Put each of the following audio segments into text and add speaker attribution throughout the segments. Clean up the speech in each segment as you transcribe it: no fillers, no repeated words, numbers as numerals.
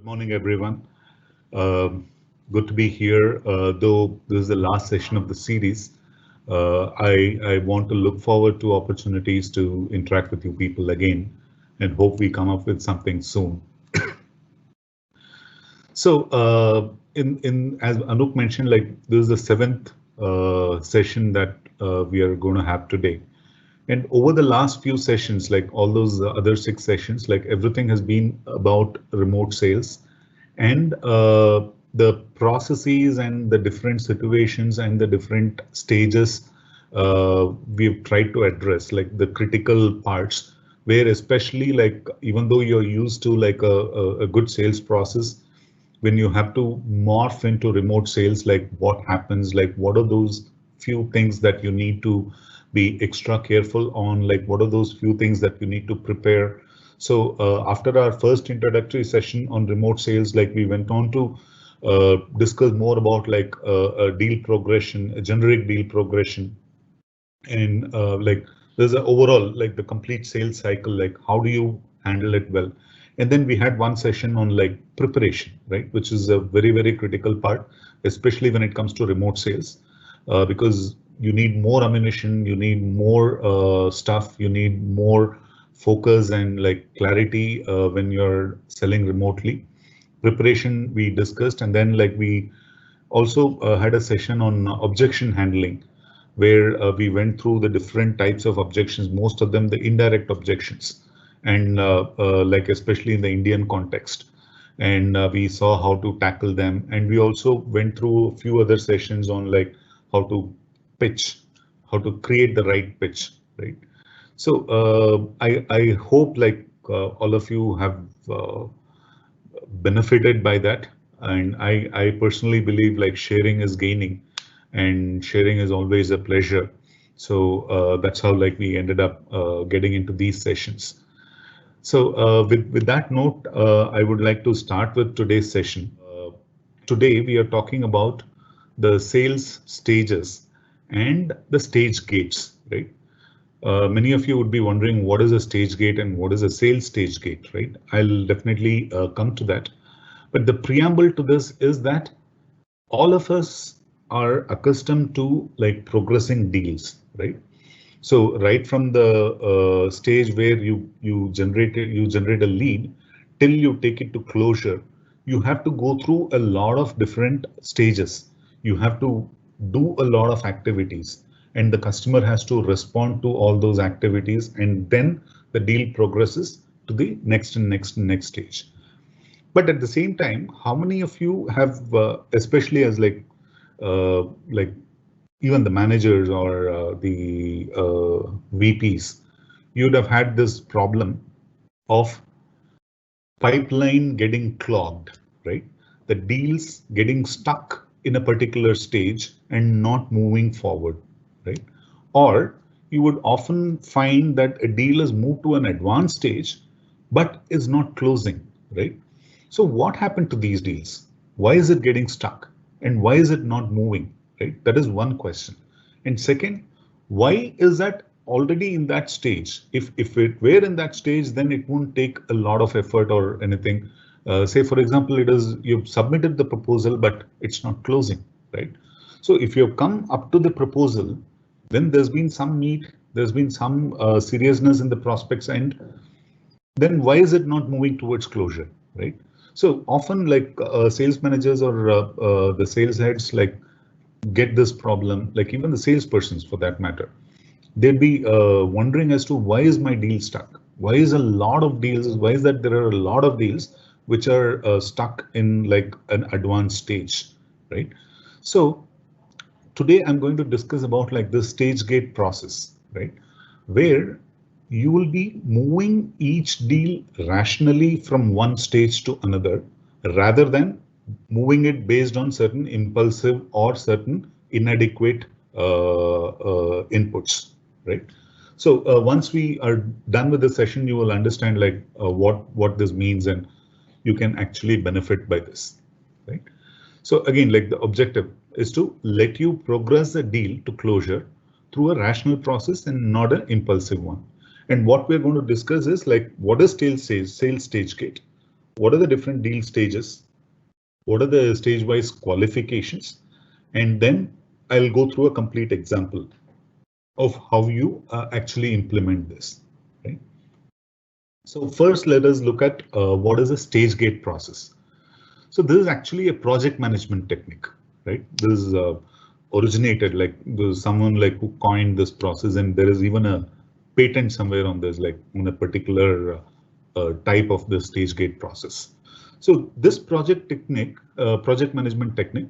Speaker 1: Good morning, everyone. Um, Good to be here. Though this is the last session of the series, I want to look forward to opportunities to interact with you people again, and hope we come up with something soon. So, in as Anoop mentioned, like this is the seventh session that we are going to have today. And over the last few sessions, like all those other six sessions, like everything has been about remote sales and the processes and the different situations and the different stages we've tried to address, like the critical parts, where especially like even though you're used to like a good sales process, when you have to morph into remote sales, like what happens, like what are those few things that you need to be extra careful on, like what are those few things that you need to prepare. So after our first introductory session on remote sales, like we went on to discuss more about like a deal progression, a generic deal progression, and like there's a overall like the complete sales cycle, like how do you handle it well. And then we had one session on like preparation, right, which is a very critical part, especially when it comes to remote sales, because you need more ammunition, you need more stuff, you need more focus and like clarity when you're selling remotely. Preparation we discussed, and then like we also had a session on objection handling, where we went through the different types of objections, most of them the indirect objections, and like especially in the Indian context. And we saw how to tackle them. And we also went through a few other sessions on like how to pitch, how to create the right pitch, right? So I hope like all of you have benefited by that. And I personally believe like sharing is gaining and sharing is always a pleasure. So that's how like we ended up getting into these sessions. So with that note, I would like to start with today's session. Today we are talking about the sales stages and the stage gates, right? Many of you would be wondering what is a stage gate and what is a sales stage gate, right? I'll definitely come to that. But the preamble to this is that all of us are accustomed to like progressing deals, right? So right from the stage where you generate a lead till you take it to closure, you have to go through a lot of different stages. You have to do a lot of activities, and the customer has to respond to all those activities, and then the deal progresses to the next and next and next stage. But at the same time, how many of you have, especially as like even the managers or the VPs, you'd have had this problem of pipeline getting clogged, right? The deals getting stuck in a particular stage and not moving forward, right? Or you would often find that a deal is moved to an advanced stage, but is not closing, right? So what happened to these deals? Why is it getting stuck? And why is it not moving, right? That is one question. And second, why is that already in that stage? If it were in that stage, then it won't take a lot of effort or anything. Say, for example, it is you've submitted the proposal, but it's not closing, right? So if you've come up to the proposal, then there's been some need, there's been some seriousness in the prospect's end. Then why is it not moving towards closure, right? So often like sales managers or the sales heads like get this problem, like even the salespersons for that matter, they'd be wondering as to why is my deal stuck? Why is a lot of deals? Why is that there are a lot of deals which are stuck in like an advanced stage, right? So today I'm going to discuss about like the stage gate process, right? Where you will be moving each deal rationally from one stage to another rather than moving it based on certain impulsive or certain inadequate inputs, right? So once we are done with the session, you will understand like what this means, and you can actually benefit by this, right? So again, like the objective is to let you progress the deal to closure through a rational process and not an impulsive one. And what we're going to discuss is like what is sales stage gate? what are the different deal stages, what are the stage-wise qualifications, and then I'll go through a complete example of how you actually implement this. Right? So first, let us look at what is a stage gate process. So this is actually a project management technique, right? This is originated like there's someone like who coined this process, and there is even a patent somewhere on this, like on a particular type of the stage gate process. So this project management technique,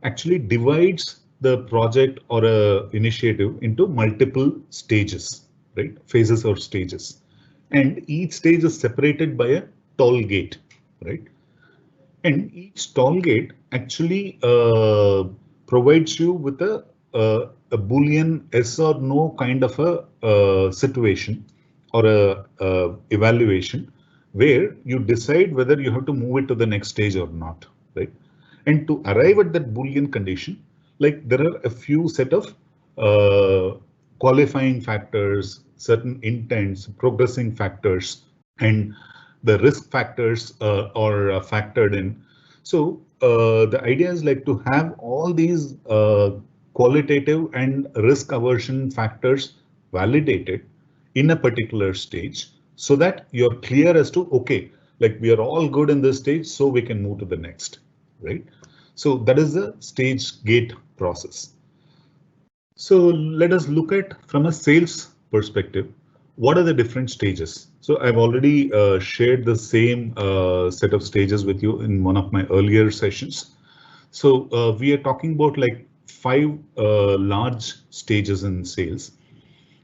Speaker 1: actually divides the project or a initiative into multiple stages, right? Phases or stages, and each stage is separated by a toll gate, right? And each toll gate actually provides you with a Boolean yes or no kind of a situation or a evaluation where you decide whether you have to move it to the next stage or not, right? And to arrive at that Boolean condition, like there are a few set of qualifying factors, certain intents, progressing factors, and the risk factors are factored in. So the idea is like to have all these qualitative and risk aversion factors validated in a particular stage so that you're clear as to, okay, like we are all good in this stage, so we can move to the next, right? So that is the stage gate process. So let us look at from a sales perspective, what are the different stages? So I've already shared the same set of stages with you in one of my earlier sessions. So we are talking about like 5 large stages in sales.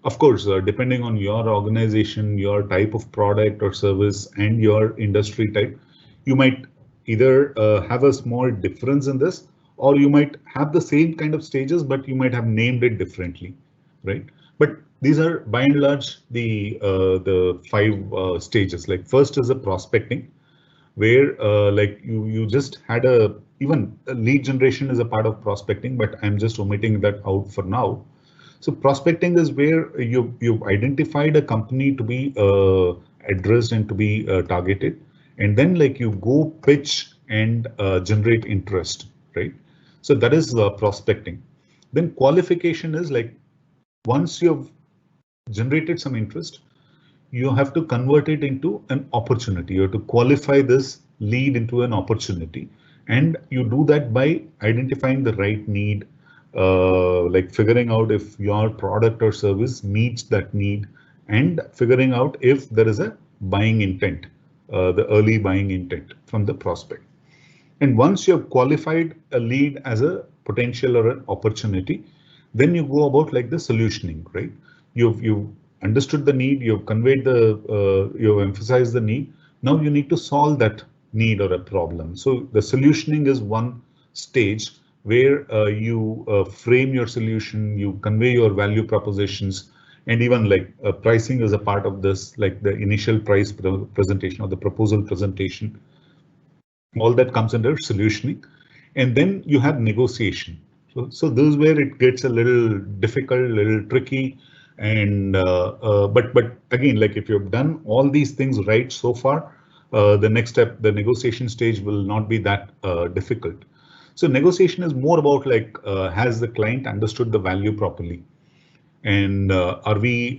Speaker 1: Of course, depending on your organization, your type of product or service, and your industry type, you might either have a small difference in this, or you might have the same kind of stages, but you might have named it differently, right? But these are by and large the 5 stages. Like first is the prospecting, where like you just had even lead generation is a part of prospecting, but I'm just omitting that out for now. So prospecting is where you've identified a company to be addressed and to be targeted, and then like you go pitch and generate interest, right? So that is prospecting. Then qualification is like once you've generated some interest, you have to convert it into an opportunity. You have to qualify this lead into an opportunity, and you do that by identifying the right need, like figuring out if your product or service meets that need, and figuring out if there is a buying intent, the early buying intent from the prospect. And once you have qualified a lead as a potential or an opportunity, then you go about like the solutioning, right? You've understood the need, you've conveyed you've emphasized the need. Now you need to solve that need or a problem. So the solutioning is one stage where you frame your solution, you convey your value propositions, and even like pricing is a part of this, like the initial price presentation or the proposal presentation. All that comes under solutioning, and then you have negotiation. So this is where it gets a little difficult, a little tricky, and but again, like if you've done all these things right so far, the next step, the negotiation stage, will not be that difficult. So negotiation is more about like has the client understood the value properly, and are we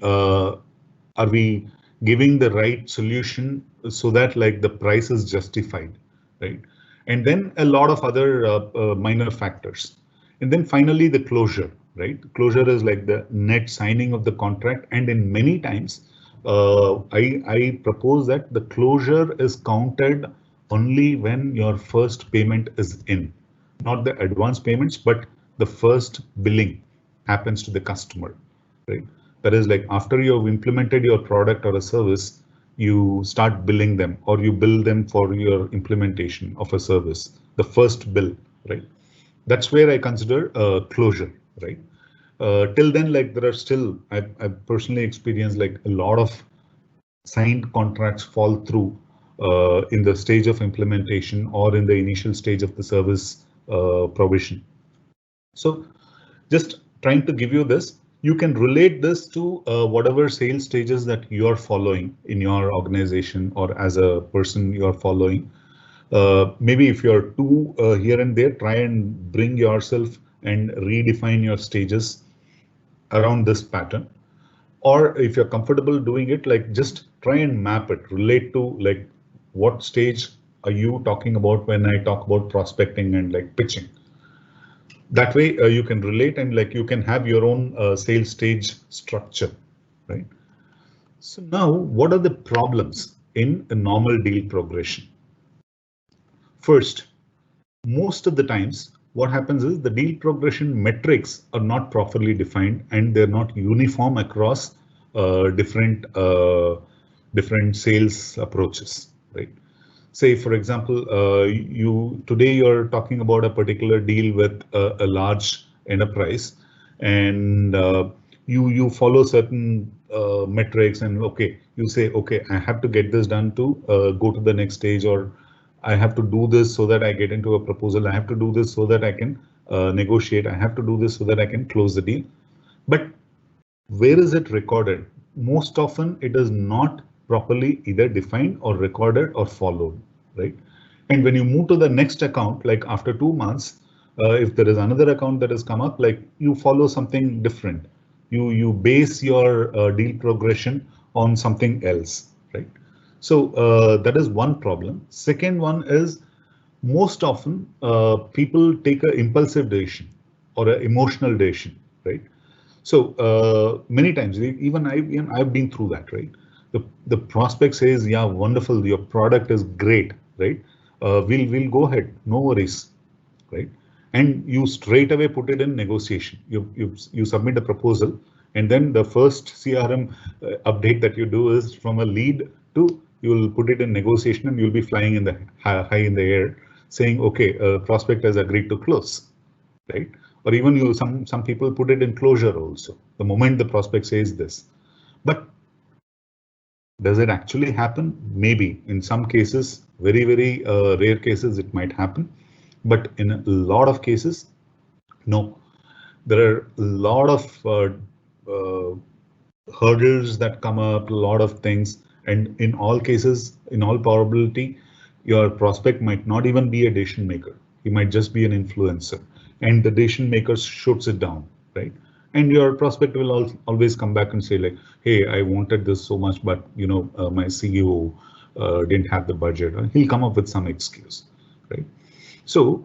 Speaker 1: giving the right solution so that like the price is justified, right? And then a lot of other minor factors. And then finally the closure, right? Closure is like the net signing of the contract. And in many times, I propose that the closure is counted only when your first payment is in, not the advance payments, but the first billing happens to the customer, right? That is like after you've implemented your product or a service, you start billing them, or you bill them for your implementation of a service, the first bill, right? That's where I consider closure, right? Till then, like there are still, I've personally experienced like a lot of signed contracts fall through in the stage of implementation or in the initial stage of the service provision. So just trying to give you this, You can relate this to whatever sales stages that you are following in your organization or as a person you are following. Maybe if you're too here and there, try and bring yourself and redefine your stages around this pattern. Or if you're comfortable doing it, like just try and map it, relate to like what stage are you talking about when I talk about prospecting and like pitching. That way you can relate and like you can have your own sales stage structure, right? So now, what are the problems in a normal deal progression? First, most of the times, what happens is the deal progression metrics are not properly defined and they're not uniform across different sales approaches, right? Say, for example, you today you're talking about a particular deal with a large enterprise, and you follow certain metrics, and okay, you say, okay, I have to get this done to go to the next stage, or I have to do this so that I get into a proposal. I have to do this so that I can negotiate. I have to do this so that I can close the deal. But where is it recorded? Most often it is not properly either defined or recorded or followed, right? And when you move to the next account, like after 2 months, if there is another account that has come up, like you follow something different. You base your deal progression on something else, right? So that is one problem. Second one is most often people take an impulsive decision or an emotional decision, right? So many times, even I've been through that, right? The prospect says, "Yeah, wonderful, your product is great, right? We'll go ahead, no worries, right?" And you straight away put it in negotiation. You submit a proposal, and then the first CRM update that you do is from a lead to you'll put it in negotiation, and you'll be flying in the high in the air, saying, "Okay, prospect has agreed to close." Right? Or even some people put it in closure also, the moment the prospect says this. But does it actually happen? Maybe in some cases, very rare cases, it might happen. But in a lot of cases, no. There are a lot of uh, hurdles that come up, a lot of things. And in all cases, in all probability, your prospect might not even be a decision maker. He might just be an influencer, and the decision maker shoots it down, right? And your prospect will always come back and say like, "Hey, I wanted this so much, but my CEO didn't have the budget." Or he'll come up with some excuse, right? So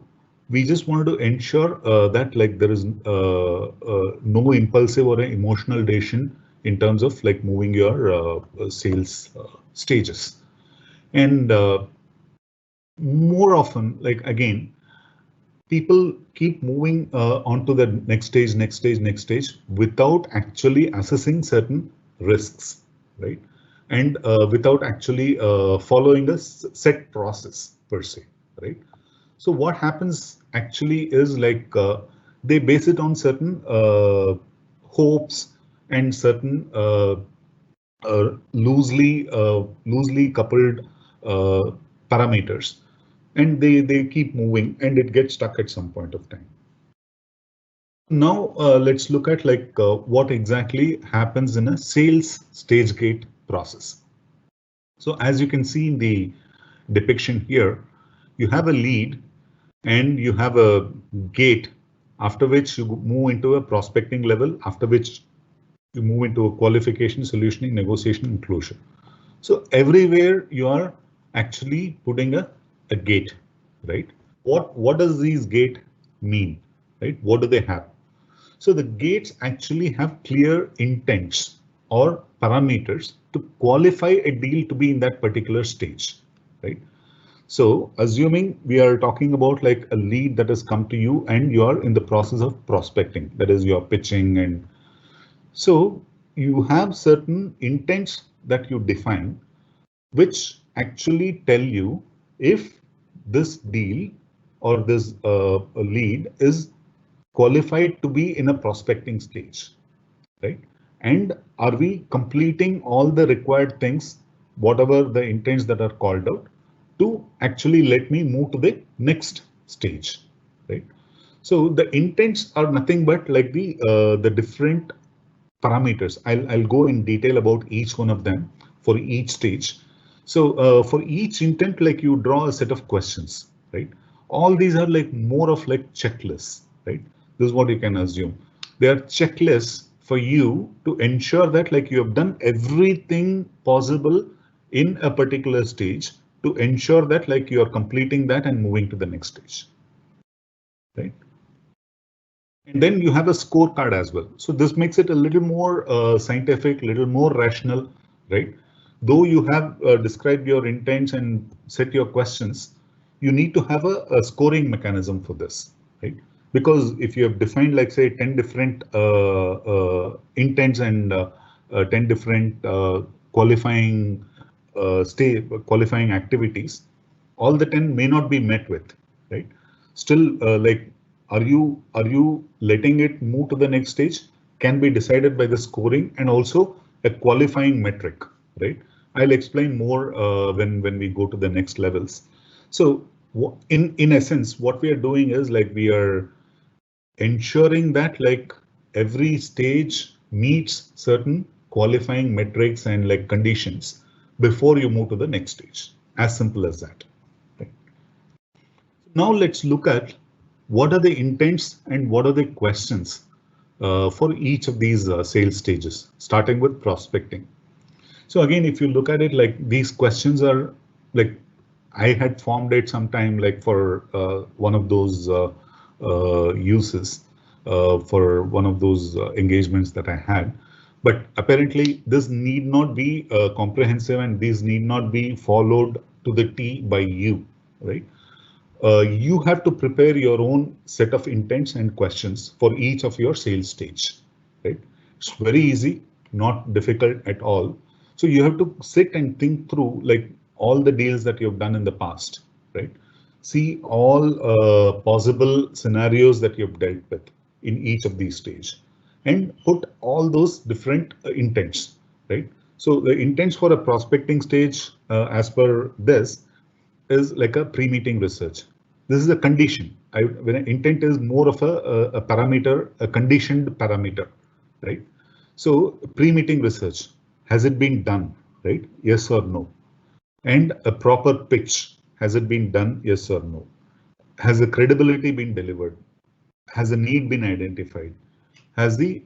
Speaker 1: we just wanted to ensure that like there is no impulsive or emotional decision in terms of like moving your sales stages. And more often, like again, people keep moving on to the next stage, next stage, next stage without actually assessing certain risks, right? And without actually following a set process per se, right? So what happens actually is like they base it on certain hopes and certain loosely coupled uh, parameters, and they keep moving, and it gets stuck at some point of time. Now let's look at like what exactly happens in a sales stage gate process. So as you can see in the depiction here, you have a lead and you have a gate, after which you move into a prospecting level, after which you move into a qualification, solutioning, negotiation, and closure. So everywhere you are actually putting a gate, right? What does these gate mean, right? What do they have? So the gates actually have clear intents or parameters to qualify a deal to be in that particular stage, right? So assuming we are talking about like a lead that has come to you and you are in the process of prospecting, that is you're pitching, and so you have certain intents that you define, which actually tell you if this deal or this lead is qualified to be in a prospecting stage, right? And are we completing all the required things, whatever the intents that are called out, to actually let me move to the next stage, right? So the intents are nothing but like the different parameters. I'll go in detail about each one of them for each stage. So for each intent, like you draw a set of questions, right? All these are like more of like checklists, right? This is what you can assume. They are checklists for you to ensure that like you have done everything possible in a particular stage to ensure that like you are completing that and moving to the next stage, right? And then you have a scorecard as well. So this makes it a little more scientific, little more rational, right? Though you have described your intents and set your questions, you need to have a scoring mechanism for this, right? Because if you have defined, like say, 10 different intents and 10 different qualifying activities, all the 10 may not be met with, right? Still, like, are you letting it move to the next stage? Can be decided by the scoring and also a qualifying metric, right? I'll explain more when we go to the next levels. So in essence, what we are doing is like we are ensuring that like every stage meets certain qualifying metrics and like conditions before you move to the next stage. As simple as that. Right? Now let's look at what are the intents and what are the questions for each of these sales stages, starting with prospecting. So again, if you look at it, like these questions are like I had formed it sometime like for one of those uses for one of those engagements that I had. But apparently this need not be comprehensive and these need not be followed to the T by you, right? You have to prepare your own set of intents and questions for each of your sales stage, right? It's very easy, not difficult at all. So you have to sit and think through like all the deals that you've done in the past, right? See all possible scenarios that you've dealt with in each of these stages and put all those different intents, right? So the intents for a prospecting stage, as per this, is like a pre-meeting research. This is a condition. When an intent is more of a parameter, a conditioned parameter, right? So pre-meeting research, has it been done, right? Yes or no? And a proper pitch, has it been done? Yes or no? Has the credibility been delivered? Has the need been identified? Has the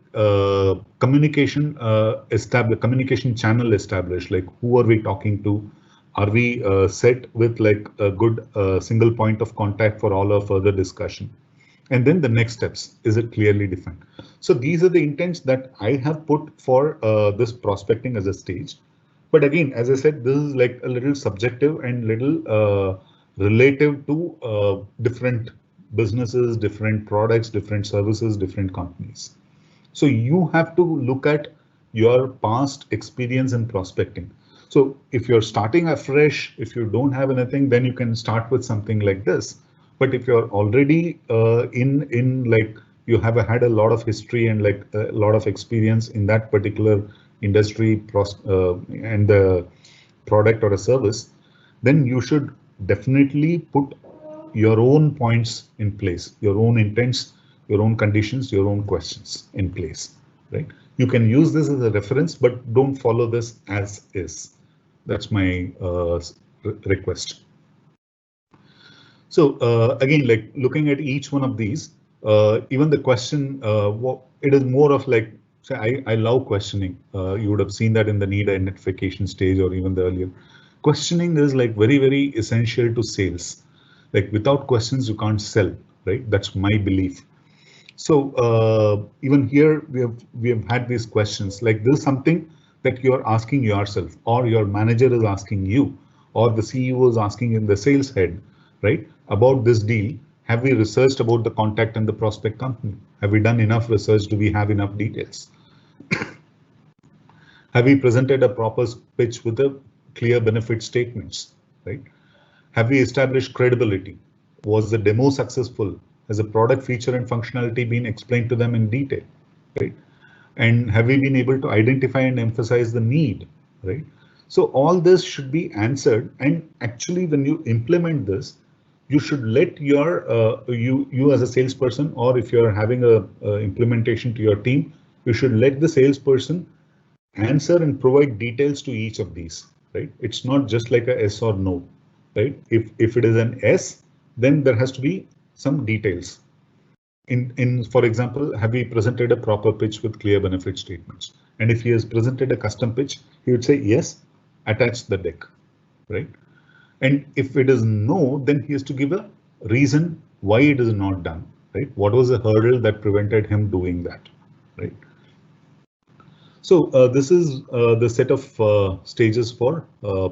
Speaker 1: communication channel established? Like who are we talking to? Are we set with like a good single point of contact for all our further discussion? And then the next steps, is it clearly defined? So these are the intents that I have put for this prospecting as a stage. But again, as I said, this is like a little subjective and little relative to different businesses, different products, different services, different companies. So you have to look at your past experience in prospecting. So if you're starting afresh, if you don't have anything, then you can start with something like this. But if you're already in like you have had a lot of history and like a lot of experience in that particular industry and the product or a service, then you should definitely put your own points in place, your own intents, your own conditions, your own questions in place, right? You can use this as a reference, but don't follow this as is. That's my request. So again, like looking at each one of these, even the question, it is more of like, say, I love questioning. You would have seen that in the need identification stage or even the earlier. Questioning is like very, very essential to sales. Like without questions, you can't sell, right? That's my belief. So even here, we have had these questions like this is something that you're asking yourself or your manager is asking you or the CEO is asking in the sales head, right? About this deal, have we researched about the contact and the prospect company? Have we done enough research? Do we have enough details? Have we presented a proper pitch with a clear benefit statements, right? Have we established credibility? Was the demo successful? Has the product feature and functionality been explained to them in detail, right? And have we been able to identify and emphasize the need, right? So all this should be answered. And actually, when you implement this, you should let your you as a salesperson, or if you're having a implementation to your team, you should let the salesperson answer and provide details to each of these, right? It's not just like a yes or no, right? If it is an yes, then there has to be some details. For example, have we presented a proper pitch with clear benefit statements? And if he has presented a custom pitch, he would say yes, attach the deck, right? And if it is no, then he has to give a reason why it is not done, right? What was the hurdle that prevented him doing that, right? So this is the set of stages for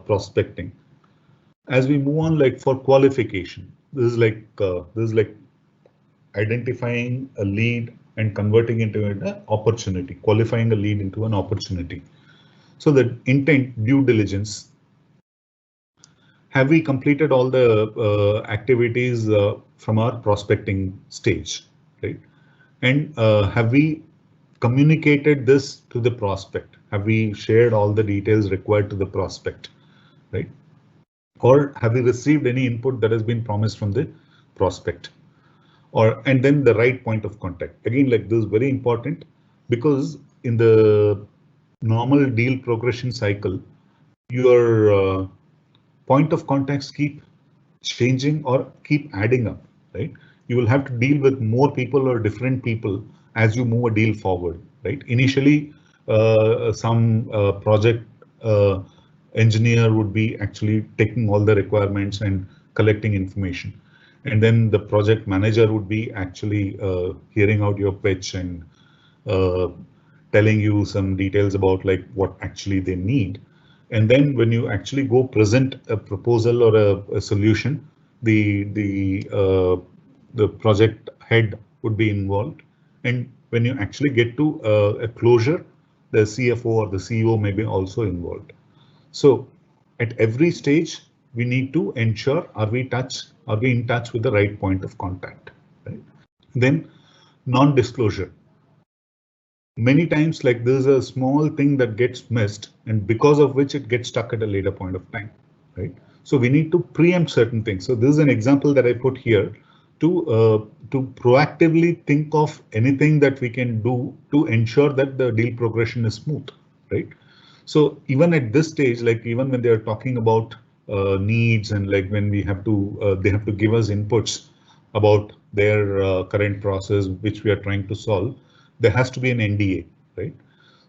Speaker 1: prospecting. As we move on, like for qualification, this is like identifying a lead and converting into an opportunity, qualifying a lead into an opportunity. So the intent, due diligence. Have we completed all the activities from our prospecting stage, right? And have we communicated this to the prospect? Have we shared all the details required to the prospect, right? Or have we received any input that has been promised from the prospect? And then the right point of contact. Again, like this is very important because in the normal deal progression cycle, your point of contacts keep changing or keep adding up, right? You will have to deal with more people or different people as you move a deal forward, right? Initially, some project engineer would be actually taking all the requirements and collecting information. And then the project manager would be actually hearing out your pitch and telling you some details about like what actually they need. And then when you actually go present a proposal or a solution, the project head would be involved. And when you actually get to a closure, the CFO or the CEO may be also involved. So at every stage, we need to ensure are we in touch with the right point of contact, right? Then non-disclosure. Many times, like there's a small thing that gets missed, and because of which it gets stuck at a later point of time, right? So we need to preempt certain things. So this is an example that I put here to proactively think of anything that we can do to ensure that the deal progression is smooth, right? So even at this stage, like even when they are talking about needs and like when we have to, they have to give us inputs about their current process, which we are trying to solve, there has to be an NDA, right?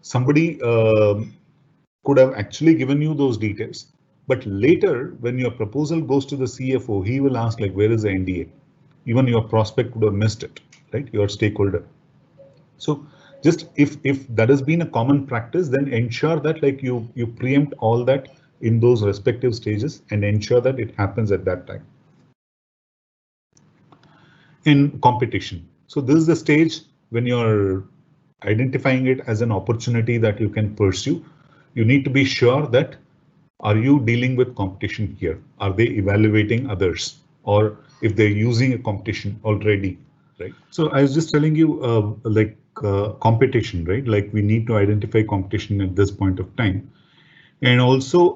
Speaker 1: Somebody could have actually given you those details, but later when your proposal goes to the CFO, he will ask like, where is the NDA? Even your prospect could have missed it, right? Your stakeholder. So just if that has been a common practice, then ensure that like you preempt all that in those respective stages and ensure that it happens at that time. In competition. So this is the stage when you're identifying it as an opportunity that you can pursue. You need to be sure that are you dealing with competition here? Are they evaluating others? Or if they're using a competition already, right? So I was just telling you competition, right? Like we need to identify competition at this point of time. And also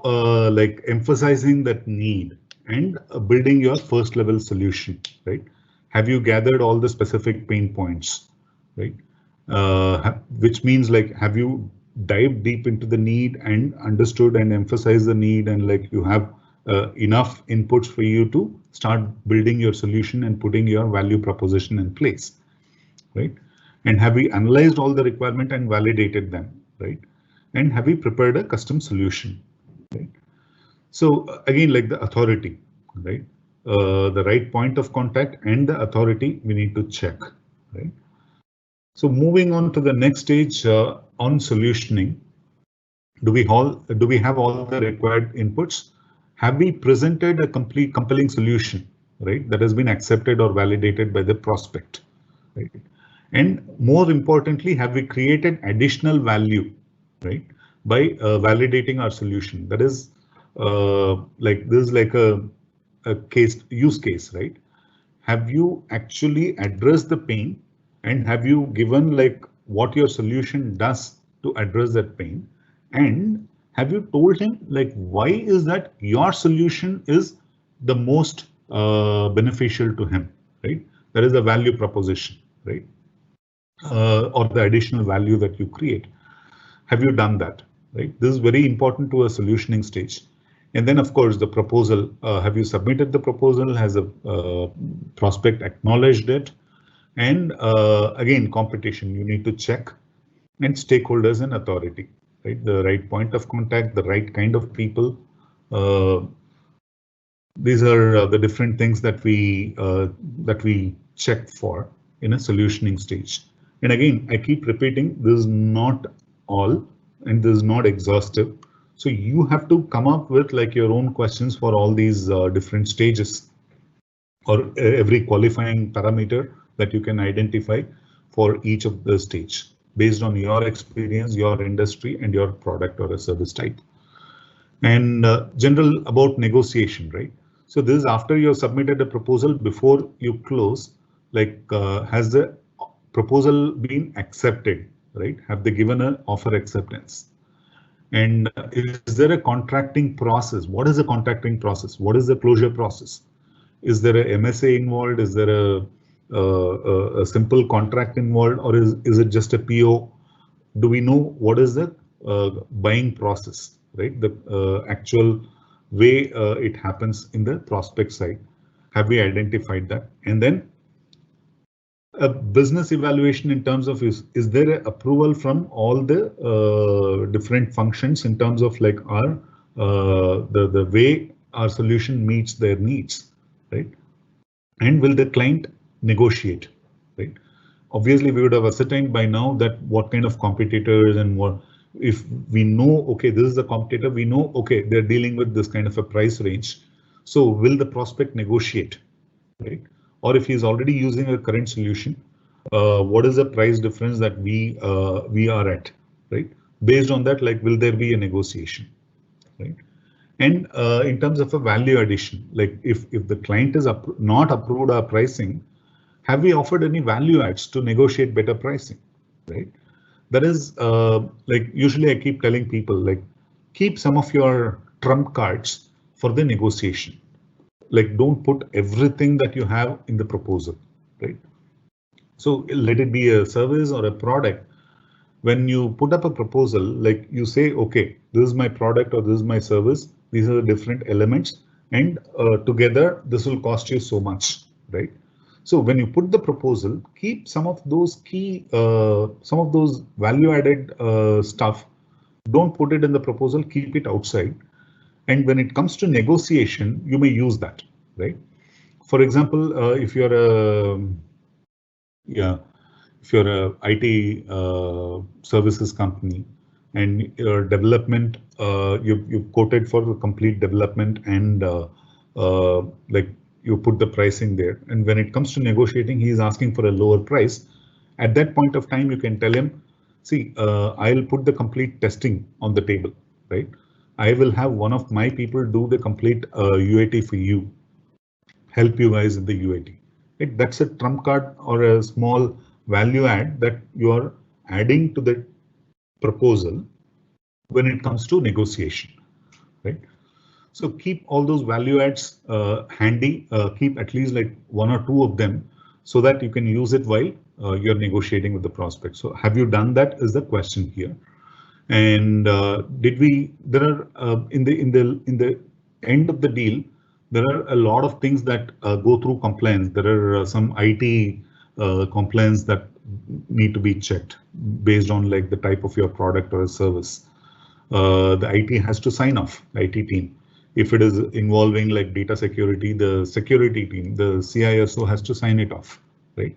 Speaker 1: like emphasizing that need and building your first level solution, right? Have you gathered all the specific pain points, right? Which means like, have you dived deep into the need and understood and emphasized the need and like you have enough inputs for you to start building your solution and putting your value proposition in place, right? And have we analyzed all the requirement and validated them, right? And have we prepared a custom solution, right? So again, like the authority, right? The right point of contact and the authority we need to check, right? So moving on to the next stage on solutioning, do we have all the required inputs? Have we presented a complete compelling solution, right? That has been accepted or validated by the prospect, right? And more importantly, have we created additional value, right? By validating our solution. That is like this is like a use case, right? Have you actually addressed the pain and have you given like what your solution does to address that pain? And have you told him like why is that your solution is the most beneficial to him, right? That is the value proposition, right? or the additional value that you create. Have you done that? Right. This is very important to a solutioning stage. And then, of course, the proposal. Have you submitted the proposal? Has a prospect acknowledged it? And again, competition. You need to check, and stakeholders and authority. Right. The right point of contact, the right kind of people. Uh, these are the different things that we check for in a solutioning stage. And again, I keep repeating, this is not all, and this is not exhaustive. So you have to come up with like your own questions for all these different stages, or every qualifying parameter that you can identify for each of the stage based on your experience, your industry, and your product or a service type. And general about negotiation, right? So this is after you have submitted a proposal, before you close, like has the proposal been accepted, right? Have they given an offer acceptance? And is there a contracting process? What is the contracting process? What is the closure process? Is there a MSA involved? Is there a simple contract involved, or is it just a PO? Do we know what is the buying process, right? The actual way it happens in the prospect side. Have we identified that? And then a business evaluation in terms of is there a approval from all the different functions in terms of like our the way our solution meets their needs, right? And will the client negotiate, right? Obviously, we would have ascertained by now that what kind of competitors and what, if we know, okay, this is the competitor, we know, okay, they're dealing with this kind of a price range. So will the prospect negotiate, right? Or if he's already using a current solution, what is the price difference that we are at, right? Based on that, like, will there be a negotiation, right? And in terms of a value addition, like if the client is not approved our pricing, have we offered any value adds to negotiate better pricing, right? That is like usually I keep telling people, like, keep some of your trump cards for the negotiation. Like, don't put everything that you have in the proposal, right? So let it be a service or a product. When you put up a proposal, like you say, okay, this is my product or this is my service. These are the different elements, and together this will cost you so much, right? So when you put the proposal, keep some of those key, some of those value-added stuff. Don't put it in the proposal. Keep it outside. And when it comes to negotiation, you may use that, right? For example, if you're a if you're a IT services company and your development, you quoted for the complete development and like you put the pricing there. And when it comes to negotiating, he is asking for a lower price. At that point of time, you can tell him, see, I'll put the complete testing on the table, right? I will have one of my people do the complete UAT for you, help you guys in the UAT. Right? That's a trump card or a small value add that you are adding to the proposal when it comes to negotiation, right? So keep all those value adds handy, keep at least like one or two of them so that you can use it while you're negotiating with the prospect. So have you done that is the question here. And there are in the end of the deal, there are a lot of things that go through compliance. There are some IT compliance that need to be checked based on like the type of your product or a service. The IT has to sign off, IT team. If it is involving like data security, the security team, the CISO has to sign it off, right?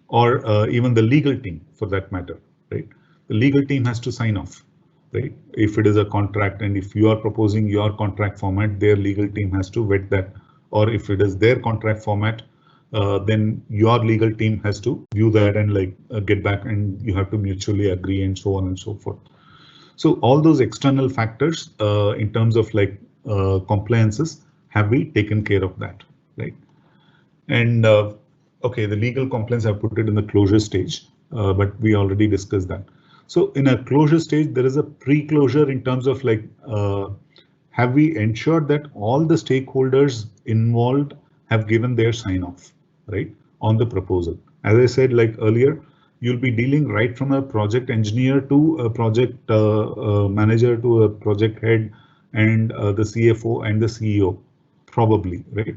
Speaker 1: Or even the legal team for that matter, right? The legal team has to sign off, right? If it is a contract and if you are proposing your contract format, their legal team has to vet that. Or if it is their contract format, then your legal team has to view that and like get back, and you have to mutually agree and so on and so forth. So all those external factors in terms of like compliances, have we taken care of that, right? And okay, the legal compliance, I've put it in the closure stage, but we already discussed that. So in a closure stage, there is a pre-closure in terms of like, have we ensured that all the stakeholders involved have given their sign off, right, on the proposal? As I said like earlier, you'll be dealing right from a project engineer to a project manager to a project head and the CFO and the CEO, probably, right?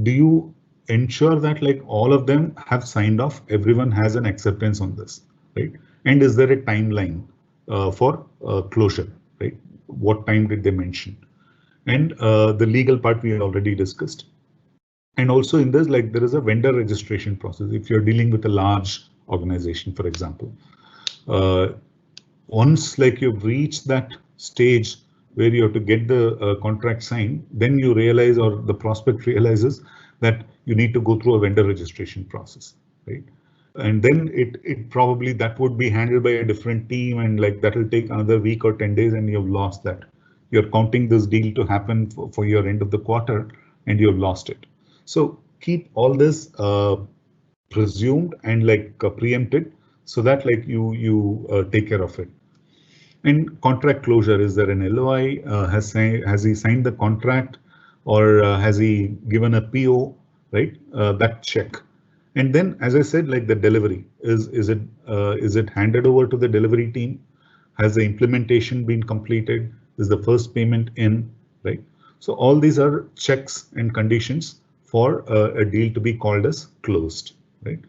Speaker 1: Do you ensure that like all of them have signed off, everyone has an acceptance on this, right? And is there a timeline for closure, right? What time did they mention? And the legal part we already discussed. And also in this, like there is a vendor registration process. If you're dealing with a large organization, for example, uh, once like you've reached that stage where you have to get the contract signed, then you realize, or the prospect realizes, that you need to go through a vendor registration process, right? And then it probably that would be handled by a different team, and like that will take another week or 10 days, and you've lost that. You're counting this deal to happen for your end of the quarter, and you've lost it. So keep all this presumed and like preempted, so that like you take care of it. And contract closure, is there an LOI? Has he signed the contract, or has he given a PO? Right, that check. And then, as I said, like the delivery, is it handed over to the delivery team? Has the implementation been completed? Is the first payment in? Right. So all these are checks and conditions for a deal to be called as closed. Right.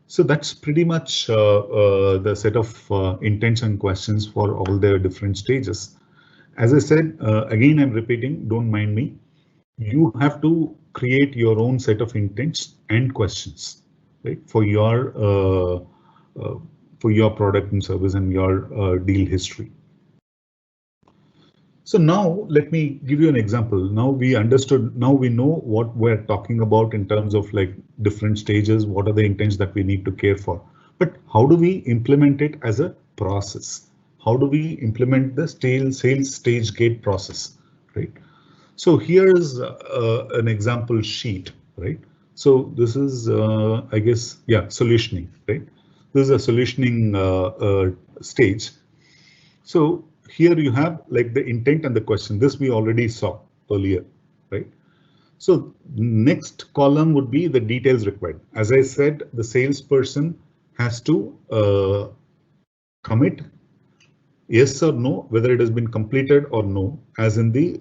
Speaker 1: So that's pretty much the set of intents and questions for all the different stages. As I said, again, I'm repeating, don't mind me. You have to create your own set of intents and questions, right, for your product and service and your deal history. So now let me give you an example. Now we understood, now we know what we're talking about in terms of like different stages, what are the intents that we need to care for. But how do we implement it as a process? How do we implement the sales stage gate process, right? So here's an example sheet, right? So this is, I guess, yeah, solutioning, right? This is a solutioning stage. So here you have like the intent and the question. This we already saw earlier, right? So next column would be the details required. As I said, the salesperson has to commit yes or no, whether it has been completed or no, as in the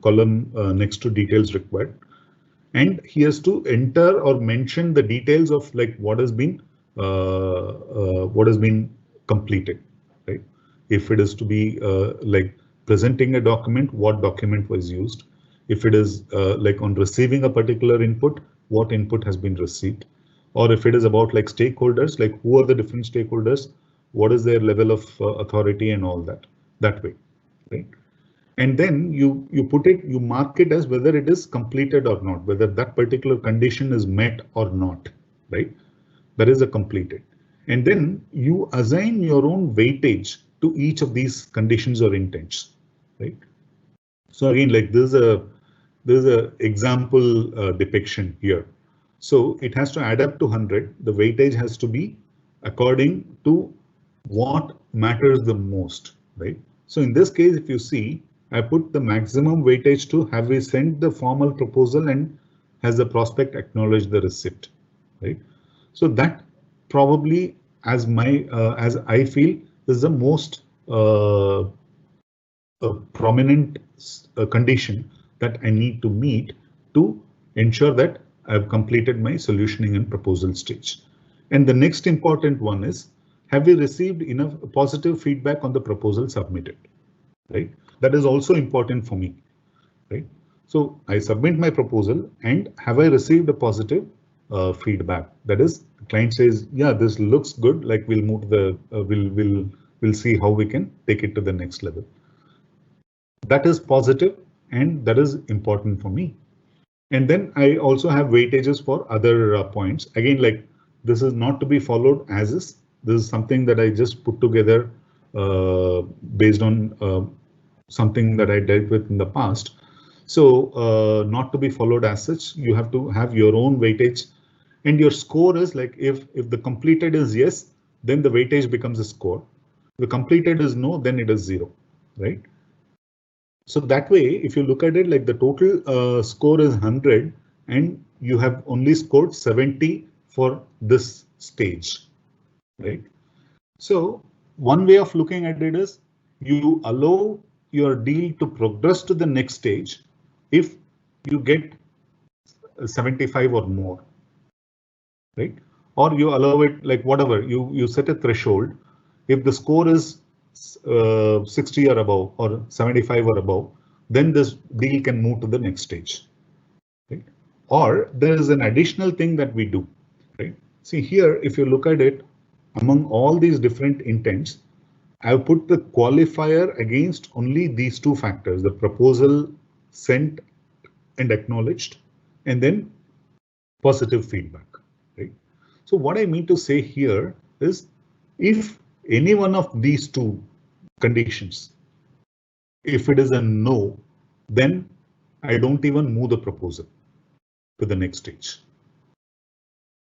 Speaker 1: column next to details required. And he has to enter or mention the details of like what has been completed, right? If it is to be like presenting a document, what document was used. If it is like on receiving a particular input, what input has been received. Or if it is about like stakeholders, like who are the different stakeholders, what is their level of authority and all that way, right? And then you mark it as whether it is completed or not, whether that particular condition is met or not, right? That is a completed. And then you assign your own weightage to each of these conditions or intents, right? So again, like there's a example depiction here. So it has to add up to 100. The weightage has to be according to what matters the most, right? So in this case, if you see, I put the maximum weightage to have we sent the formal proposal and has the prospect acknowledged the receipt, right? So that probably, as I feel, is the most prominent condition that I need to meet to ensure that I've completed my solutioning and proposal stage. And the next important one is, have we received enough positive feedback on the proposal submitted, right? That is also important for me, right? So I submit my proposal and have I received a positive feedback? That is, the client says, yeah, this looks good. Like we'll move the, we'll see how we can take it to the next level. That is positive and that is important for me. And then I also have weightages for other points. Again, like this is not to be followed as is. This is something that I just put together based on something that I dealt with in the past. So not to be followed as such, you have to have your own weightage, and your score is like if the completed is yes, then the weightage becomes a score. If the completed is no, then it is 0, right? So that way, if you look at it, like the total score is 100 and you have only scored 70 for this stage, right? So one way of looking at it is you allow your deal to progress to the next stage if you get 75 or more, right? Or you allow it like whatever, you set a threshold. If the score is 60 or above or 75 or above, then this deal can move to the next stage, right? Or there is an additional thing that we do, right? See here, if you look at it, among all these different intents, I've put the qualifier against only these two factors, the proposal sent and acknowledged, and then positive feedback, right? So what I mean to say here is if any one of these two conditions, if it is a no, then I don't even move the proposal to the next stage,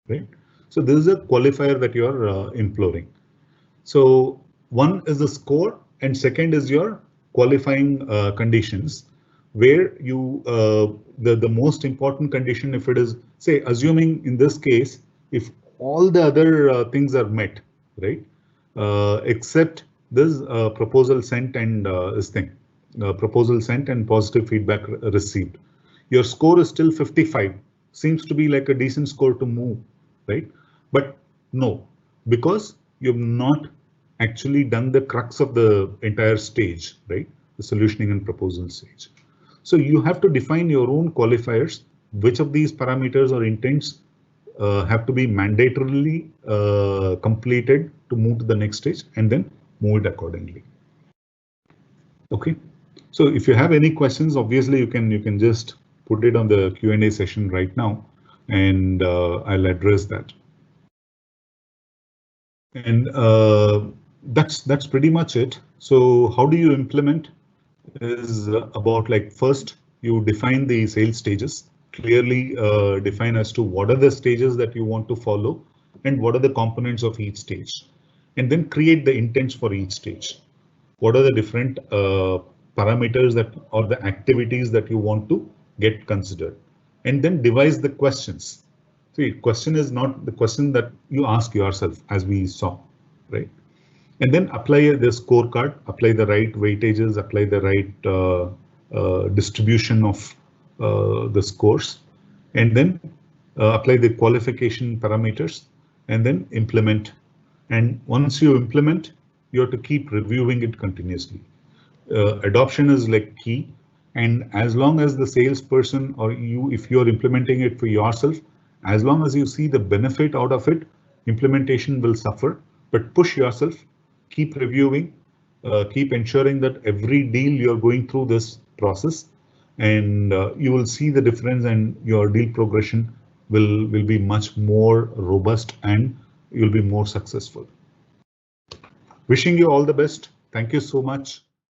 Speaker 1: right? So this is a qualifier that you're imploring. So one is the score and second is your qualifying conditions, where you the most important condition, if it is, say, assuming in this case, if all the other things are met, right, except this proposal sent and this thing, proposal sent and positive feedback received, your score is still 55. Seems to be like a decent score to move, right? But no, because you've not actually done the crux of the entire stage, right? The solutioning and proposal stage. So you have to define your own qualifiers, which of these parameters or intents have to be mandatorily completed to move to the next stage, and then move it accordingly. Okay. So if you have any questions, obviously you can just put it on the Q&A session right now, and I'll address that. And that's pretty much it. So how do you implement is about, like, first you define the sales stages, clearly define as to what are the stages that you want to follow and what are the components of each stage, and then create the intents for each stage. What are the different parameters that or the activities that you want to get considered, and then devise the questions. See, question is not the question that you ask yourself, as we saw, right? And then apply the scorecard, apply the right weightages, apply the right distribution of the scores, and then apply the qualification parameters, and then implement. And once you implement, you have to keep reviewing it continuously. Adoption is like key. And as long as the salesperson or you, if you're implementing it for yourself, as long as you see the benefit out of it, implementation will suffer. But push yourself, keep reviewing, keep ensuring that every deal you're going through this process, and you will see the difference, and your deal progression will be much more robust, and you'll be more successful. Wishing you all the best. Thank you so much.